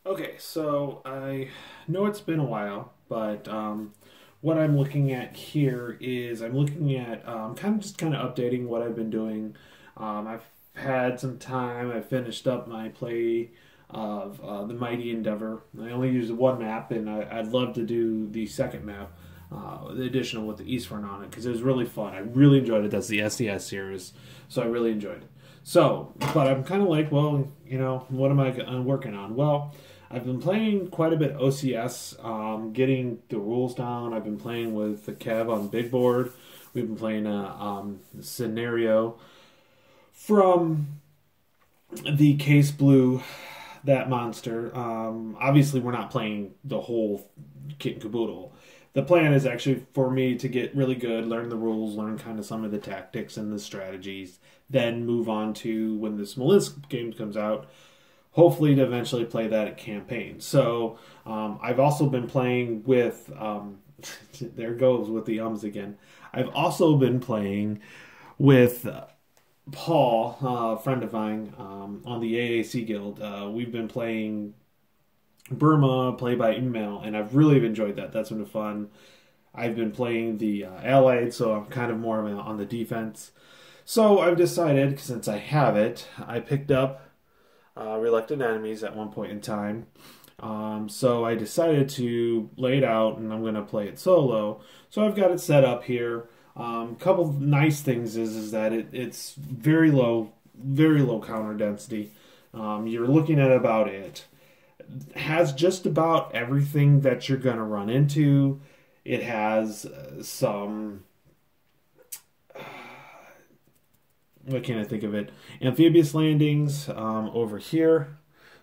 Okay, so I know it's been a while, but what I'm looking at here is I'm looking at kind of updating what I've been doing. I've had some time. I finished up my play of the Mighty Endeavor. I only used one map, and I'd love to do the second map, the additional with the East Front on it, because it was really fun. I really enjoyed it. That's the SDS series, so I really enjoyed it. So, but I'm kind of like, well, what am I working on? Well, I've been playing quite a bit OCS, getting the rules down. I've been playing with the Kev on Big Board. We've been playing a scenario from the Case Blue, that monster. Obviously, we're not playing the whole kit and caboodle. The plan is actually for me to get really good, learn the rules, learn kind of some of the tactics and the strategies, then move on to when the Smolensk game comes out, hopefully to eventually play that at campaign. So I've also been playing with, there goes with the ums again. I've also been playing with Paul, a friend of mine, on the AAC Guild. We've been playing Burma, play by email, and I've really enjoyed that. That's been fun. I've been playing the Allied, so I'm kind of more on the defense. So I've decided, since I have it, I picked up Reluctant Enemies at one point in time. So I decided to lay it out, and I'm going to play it solo. So I've got it set up here. Couple nice things is that it's very low counter density. You're looking at about it. Has just about everything that you're going to run into. It has some, what can I think of it? Amphibious landings over here.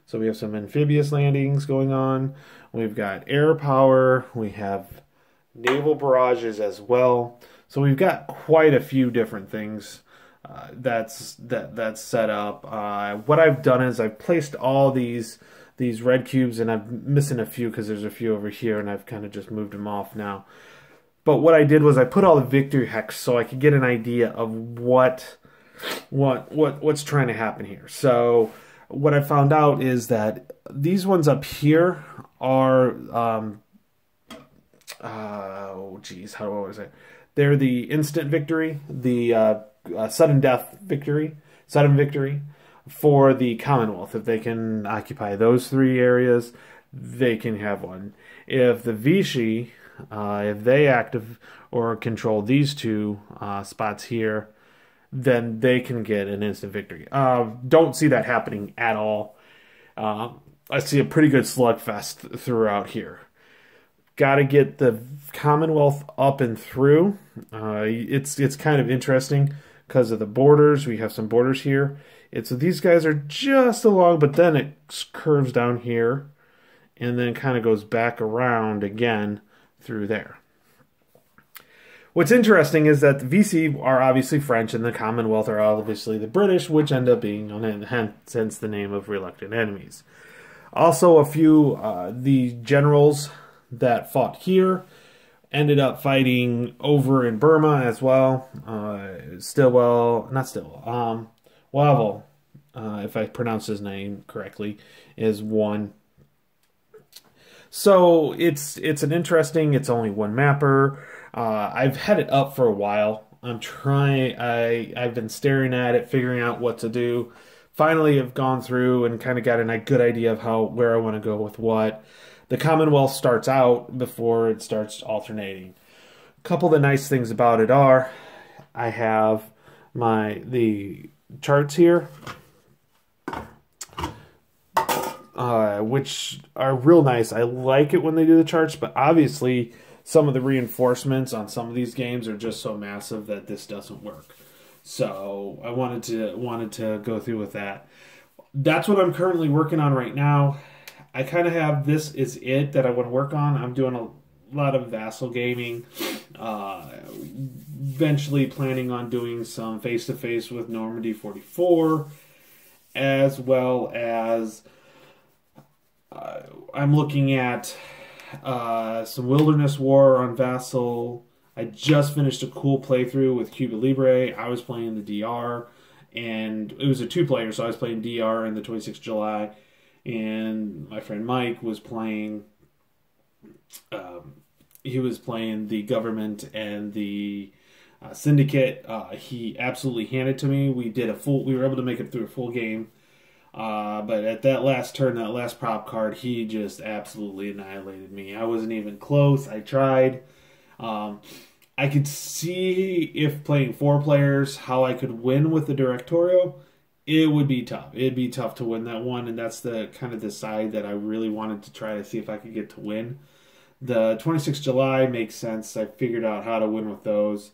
So we have some amphibious landings going on. We've got air power. We have naval barrages as well. So we've got quite a few different things that's set up. What I've done is I've placed all these red cubes, and I'm missing a few because there's a few over here, and I've kind of just moved them off now. But what I did was I put all the victory hex so I could get an idea of what's trying to happen here. So what I found out is that these ones up here are oh geez, how do I say it? They're the instant victory, the sudden death victory, sudden victory for the Commonwealth. If they can occupy those three areas, they can have one. If the Vichy, if they active or control these two spots here, then they can get an instant victory. Don't see that happening at all. I see a pretty good slugfest throughout here. Got to get the Commonwealth up and through. It's kind of interesting because of the borders. We have some borders here. These guys are just along, but then it curves down here and then kind of goes back around again through there. What's interesting is that the VC are obviously French and the Commonwealth are obviously the British, which end up being, hence the name of Reluctant Enemies. Also, a few the generals that fought here ended up fighting over in Burma as well. Wavell, if I pronounce his name correctly, is one. So it's an interesting. It's only one mapper. I've had it up for a while. I've been staring at it, figuring out what to do. Finally, I've gone through and kind of got a good idea of where I want to go with what. The Commonwealth starts out before it starts alternating. A couple of the nice things about it are I have the charts here, which are real nice. I like it when they do the charts, but obviously some of the reinforcements on some of these games are just so massive that this doesn't work. So I wanted to go through with that. That's what I'm currently working on right now. I kind of have this is it that I want to work on. I'm doing a lot of vassal gaming. Eventually planning on doing some face-to-face with Normandy 44, as well as I'm looking at some Wilderness War on Vassal. I just finished a cool playthrough with Cuba Libre. I was playing the DR, and it was a two-player, so I was playing DR in the 26th July. and my friend Mike was playing. Um, he was playing the government and the syndicate. He absolutely handed to me. We did a full. We were able to make it through a full game. But at that last turn, that last prop card, he just absolutely annihilated me. I wasn't even close. I tried. Um, I could see if playing 4 players how I could win with the Directorial. It would be tough. It'd be tough to win that one, and that's the kind of the side that I really wanted to try to see if I could get to win. The 26th July makes sense. I figured out how to win with those.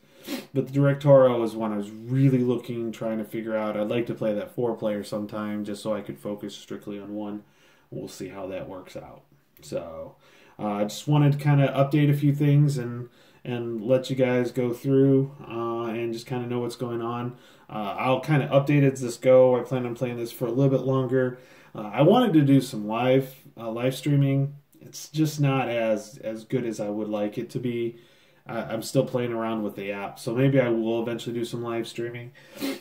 But the Directorial is one I was really trying to figure out. I'd like to play that 4 player sometime just so I could focus strictly on one. We'll see how that works out. So I just wanted to kind of update a few things and let you guys go through and just kind of know what's going on. I'll kind of update as this go. I plan on playing this for a little bit longer. I wanted to do some live streaming. It's just not as good as I would like it to be. I'm still playing around with the app, so maybe I will eventually do some live streaming,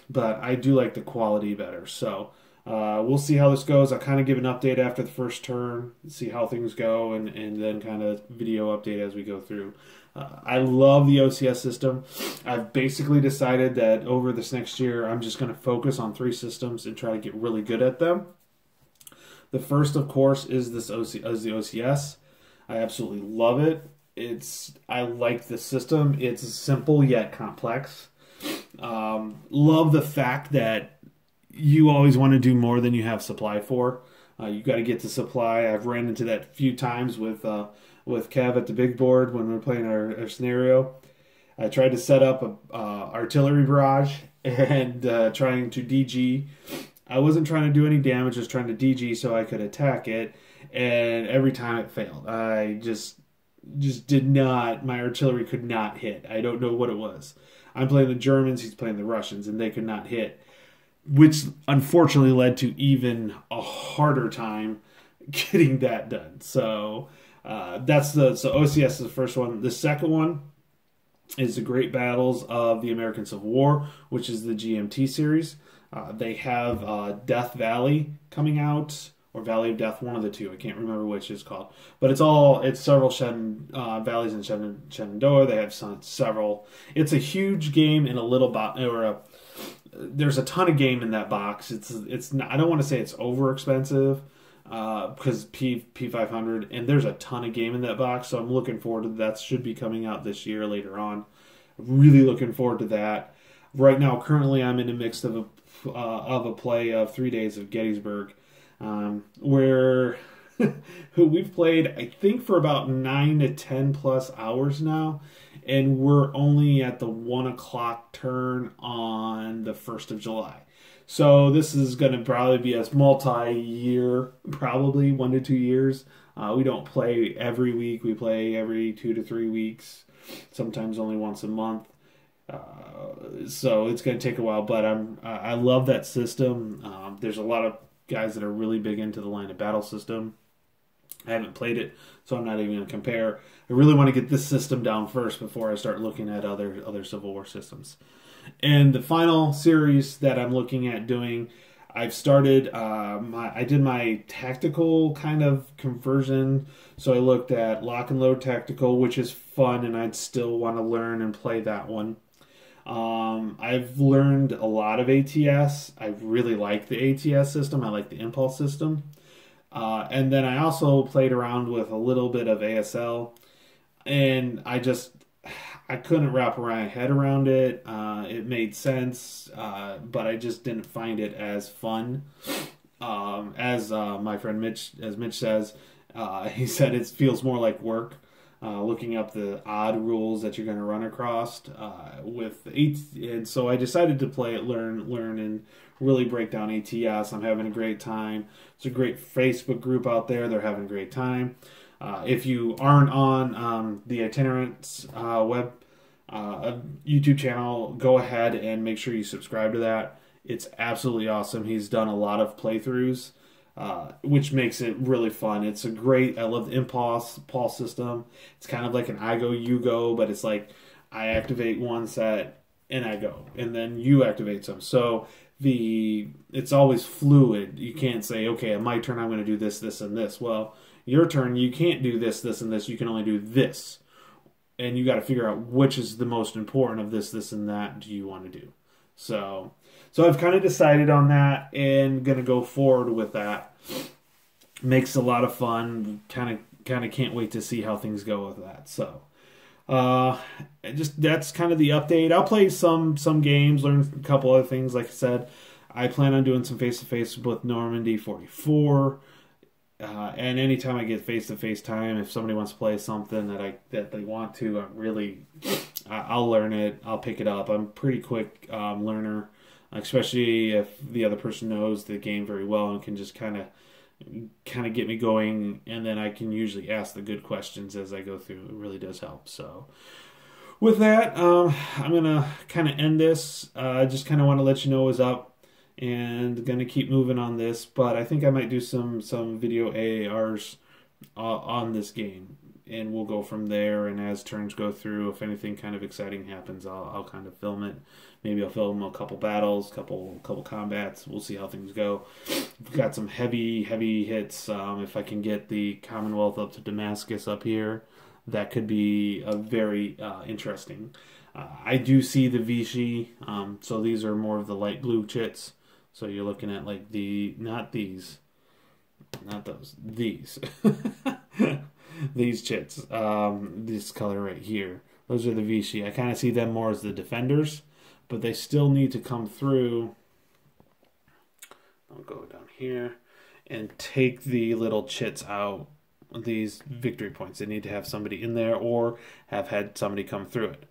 but I do like the quality better. So we'll see how this goes. I'll kind of give an update after the first turn, see how things go, and then kind of video update as we go through. I love the OCS system. I've basically decided that over this next year, I'm just going to focus on 3 systems and try to get really good at them. The first, of course, is the OCS. I absolutely love it. I like the system. It's simple yet complex. Love the fact that you always want to do more than you have supply for. You got to get to supply. I've ran into that a few times with Kev at the big board when we were playing our scenario. I tried to set up a artillery barrage and trying to DG. I wasn't trying to do any damage, just trying to DG so I could attack it, and every time it failed. I just did not, my artillery could not hit. I don't know what it was. I'm playing the Germans, he's playing the Russians, and they could not hit, which unfortunately led to even a harder time getting that done. So so OCS is the first one. The second one is the Great Battles of the American Civil War, which is the GMT series. They have Death Valley coming out, or Valley of Death, one of the two. I can't remember which it's called. But it's several valleys in Shenandoah. They have several. It's a huge game in a little box, there's a ton of game in that box. It's not, I don't want to say it's over expensive because P500, and there's a ton of game in that box. So I'm looking forward to that. Should be coming out this year later on. Really looking forward to that. Right now, currently, I'm in the mix of a play of 3 days of Gettysburg, where we've played, I think, for about 9 to 10 plus hours now, and we're only at the 1 o'clock turn on the 1st of July. So this is going to probably be a multi-year, probably 1 to 2 years. We don't play every week. We play every 2 to 3 weeks, sometimes only once a month. So it's going to take a while, but I love that system. There's a lot of guys that are really big into the line of battle system. I haven't played it, so I'm not even going to compare. I really want to get this system down first before I start looking at other Civil War systems. And the final series that I'm looking at doing, I've started, I did my tactical kind of conversion. So I looked at Lock and Load Tactical, which is fun, and I'd still want to learn and play that one. I've learned a lot of ATS. I really like the ATS system. I like the Impulse system. And then I also played around with a little bit of ASL, and I couldn't wrap my head around it. It made sense, but I just didn't find it as fun. As my friend Mitch says, he said it feels more like work. Looking up the odd rules that you're going to run across and so I decided to play it, learn, and really break down ATS. I'm having a great time. It's a great Facebook group out there. They're having a great time. If you aren't on the Itinerants web YouTube channel, go ahead and make sure you subscribe to that. It's absolutely awesome. He's done a lot of playthroughs, which makes it really fun. It's a great, I love the Impulse system. It's kind of like an I go, you go, but it's like I activate one set and I go, and then you activate some. So it's always fluid. You can't say, okay, on my turn I'm going to do this, this, and this. Well, your turn you can't do this, this, and this. You can only do this, and you got to figure out which is the most important of this, this, and that. Do you want to do? So I've kind of decided on that and going to go forward with that. Makes a lot of fun. Kind of can't wait to see how things go with that. So. Just that's kind of the update. I'll play some games, learn a couple other things. Like I said, I plan on doing some face-to-face with Normandy 44. And anytime I get face-to-face time, if somebody wants to play something that they want to, I'll learn it. I'll pick it up. I'm a pretty quick learner, especially if the other person knows the game very well and can just kind of get me going, and then I can usually ask the good questions as I go through. It really does help. So with that, I'm gonna kind of end this. I just kind of want to let you know what's up, and gonna keep moving on this. But I think I might do some video AARs on this game, and we'll go from there. And as turns go through, if anything kind of exciting happens, I'll kind of film it. Maybe I'll film a couple battles, couple combats. We'll see how things go. We've got some heavy hits. If I can get the Commonwealth up to Damascus up here, that could be a very interesting. I do see the Vichy. So these are more of the light blue chits. So you're looking at like not these, not those, these. These chits. This color right here. Those are the Vichy. I kind of see them more as the defenders. But they still need to come through. I'll go down here and take the little chits out. These victory points. They need to have somebody in there or have had somebody come through it.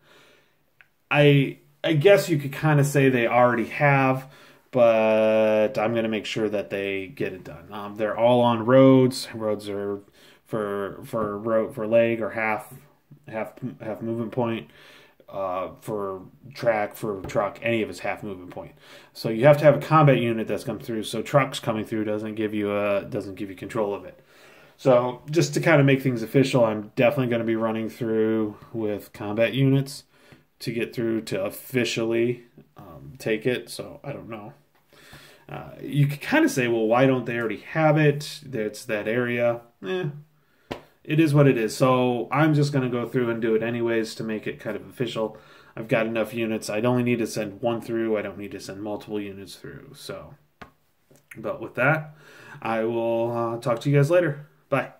I guess you could kind of say they already have, but I'm going to make sure that they get it done. They're all on roads. Roads are for leg or half movement point. For track, for truck, any of it's half movement point. So you have to have a combat unit that's come through. So trucks coming through doesn't give you control of it. So just to kind of make things official, I'm definitely going to be running through with combat units to get through to officially take it. So I don't know. You could kind of say, well, why don't they already have it? It's that area. It is what it is. So I'm just going to go through and do it anyways to make it kind of official. I've got enough units. I only need to send one through. I don't need to send multiple units through. So, but with that, I will talk to you guys later. Bye.